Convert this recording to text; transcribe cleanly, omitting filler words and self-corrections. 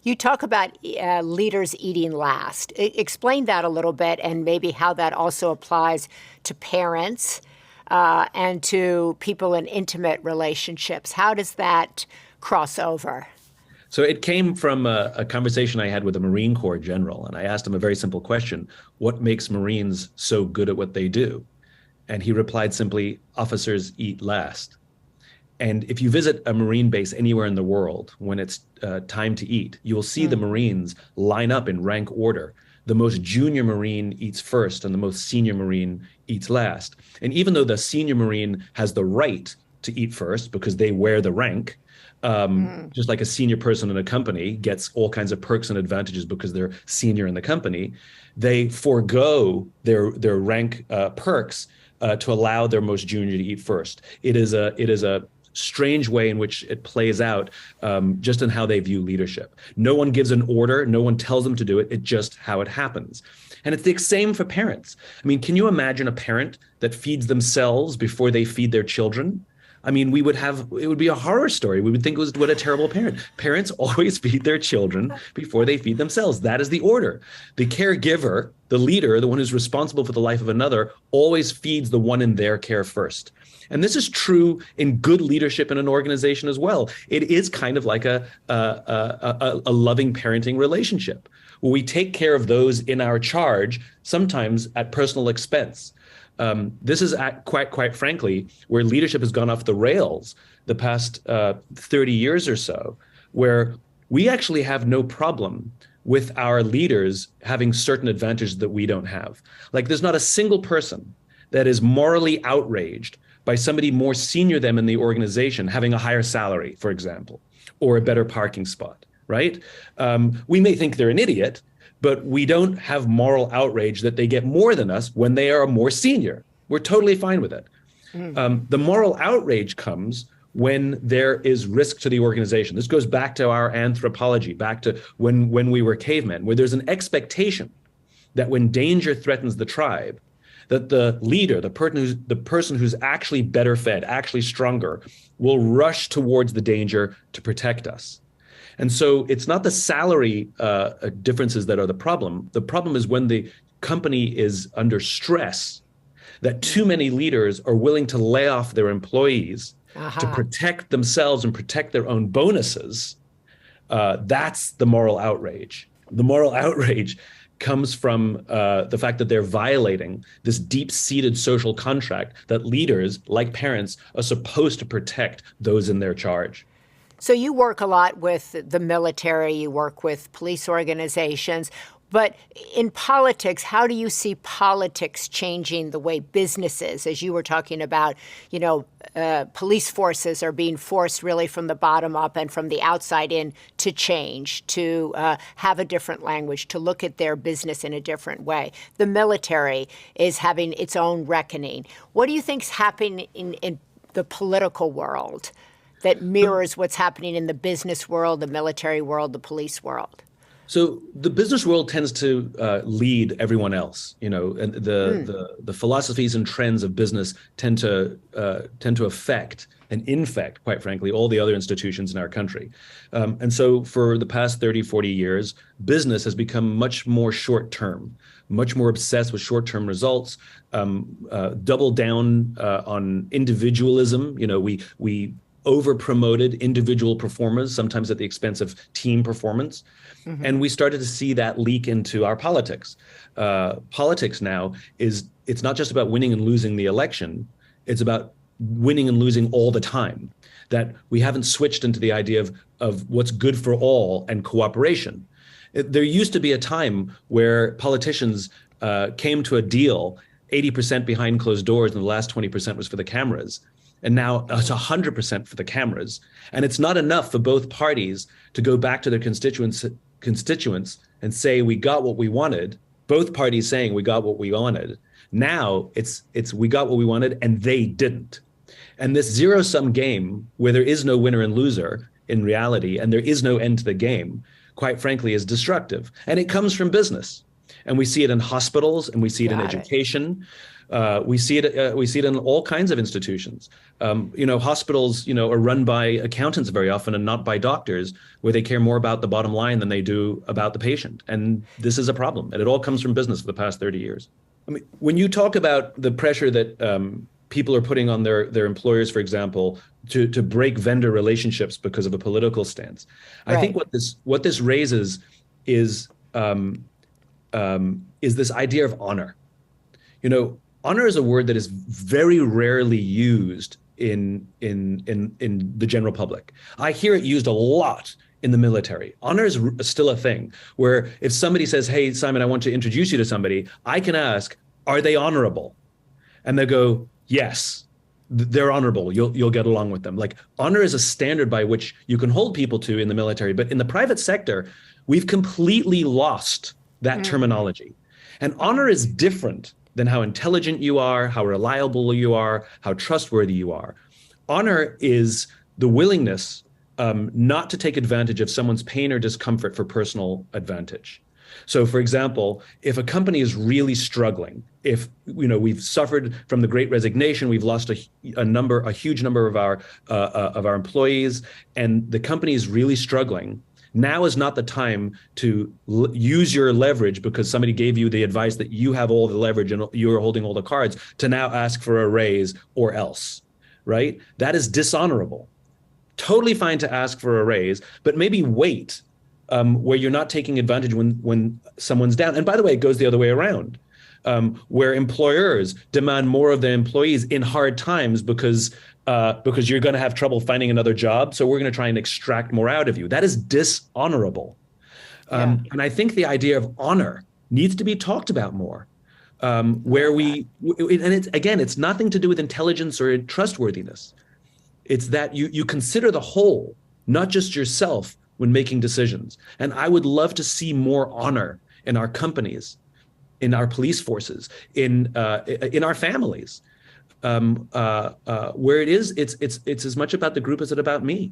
You talk about leaders eating last. Explain that a little bit and maybe how that also applies to parents and to people in intimate relationships. How does that cross over? So it came from a conversation I had with a Marine Corps general, and I asked him a very simple question: what makes Marines so good at what they do? And he replied simply, officers eat last. And if you visit a Marine base anywhere in the world, when it's time to eat, you will see the Marines line up in rank order. The most junior Marine eats first, and the most senior Marine eats last. And even though the senior Marine has the right to eat first because they wear the rank, just like a senior person in a company gets all kinds of perks and advantages because they're senior in the company, they forego their rank perks to allow their most junior to eat first. It is a strange way in which it plays out, just in how they view leadership. No one gives an order, no one tells them to do it. It's just how it happens. And it's the same for parents. I mean, can you imagine a parent that feeds themselves before they feed their children? I mean, it would be a horror story. We would think it was, what a terrible parent. Parents always feed their children before they feed themselves. That is the order. The caregiver, the leader, the one who's responsible for the life of another, always feeds the one in their care first. And this is true in good leadership in an organization as well. It is kind of like a loving parenting relationship where we take care of those in our charge, sometimes at personal expense. This is quite frankly where leadership has gone off the rails the past 30 years or so, where we actually have no problem with our leaders having certain advantages that we don't have. Like, there's not a single person that is morally outraged by somebody more senior than them in the organization having a higher salary, for example, or a better parking spot, right? We may think they're an idiot, but we don't have moral outrage that they get more than us when they are more senior. We're totally fine with it. The moral outrage comes when there is risk to the organization. This goes back to our anthropology, back to when we were cavemen, where there's an expectation that when danger threatens the tribe, that the leader, the person who's actually better fed, actually stronger, will rush towards the danger to protect us. And so it's not the salary differences that are the problem. The problem is when the company is under stress, that too many leaders are willing to lay off their employees to protect themselves and protect their own bonuses. That's the moral outrage. The moral outrage comes from the fact that they're violating this deep-seated social contract that leaders, like parents, are supposed to protect those in their charge. So you work a lot with the military, you work with police organizations, but in politics, how do you see politics changing the way businesses, as you were talking about, police forces are being forced really from the bottom up and from the outside in to change, to have a different language, to look at their business in a different way. The military is having its own reckoning. What do you think's happening in the political world that mirrors what's happening in the business world, the military world, the police world? So the business world tends to lead everyone else, and the philosophies and trends of business tend to affect and infect, quite frankly, all the other institutions in our country. And so for the past 30, 40 years, business has become much more short-term, much more obsessed with short-term results, double down on individualism. We over-promoted individual performers, sometimes at the expense of team performance. And we started to see that leak into our politics. Politics now it's not just about winning and losing the election, it's about winning and losing all the time. That we haven't switched into the idea of what's good for all and cooperation. There used to be a time where politicians came to a deal 80% behind closed doors and the last 20% was for the cameras. And now it's 100% for the cameras. And it's not enough for both parties to go back to their constituents and say, we got what we wanted. Both parties saying we got what we wanted. Now it's we got what we wanted and they didn't. And this zero-sum game where there is no winner and loser in reality, and there is no end to the game, quite frankly, is destructive. And it comes from business. And we see it in hospitals, and we see it in Got it. education. We see it in all kinds of institutions. Hospitals, are run by accountants very often and not by doctors, where they care more about the bottom line than they do about the patient. And this is a problem. And it all comes from business for the past 30 years. I mean, when you talk about the pressure that people are putting on their employers, for example, to break vendor relationships because of a political stance, I think Right. what this raises is this idea of honor. Honor is a word that is very rarely used in the general public. I hear it used a lot in the military. Honor is still a thing where if somebody says, "Hey, Simon, I want to introduce you to somebody," I can ask, "Are they honorable?" And they go, "Yes, they're honorable. You'll get along with them." Like, honor is a standard by which you can hold people to in the military, but in the private sector, we've completely lost that terminology. And honor is different than how intelligent you are, how reliable you are, how trustworthy you are. Honor is the willingness not to take advantage of someone's pain or discomfort for personal advantage. So, for example, if a company is really struggling, if we've suffered from the Great Resignation, we've lost a huge number of our employees, and the company is really struggling. Now is not the time to use your leverage because somebody gave you the advice that you have all the leverage and you're holding all the cards to now ask for a raise or else, right? That is dishonorable. Totally fine to ask for a raise, but maybe wait where you're not taking advantage when someone's down. And by the way, it goes the other way around, where employers demand more of their employees in hard times because you're going to have trouble finding another job. So we're going to try and extract more out of you. That is dishonorable. Yeah. And I think the idea of honor needs to be talked about more, where it's nothing to do with intelligence or trustworthiness. It's that you consider the whole, not just yourself, when making decisions. And I would love to see more honor in our companies, in our police forces, in our families, where it's as much about the group as it about me.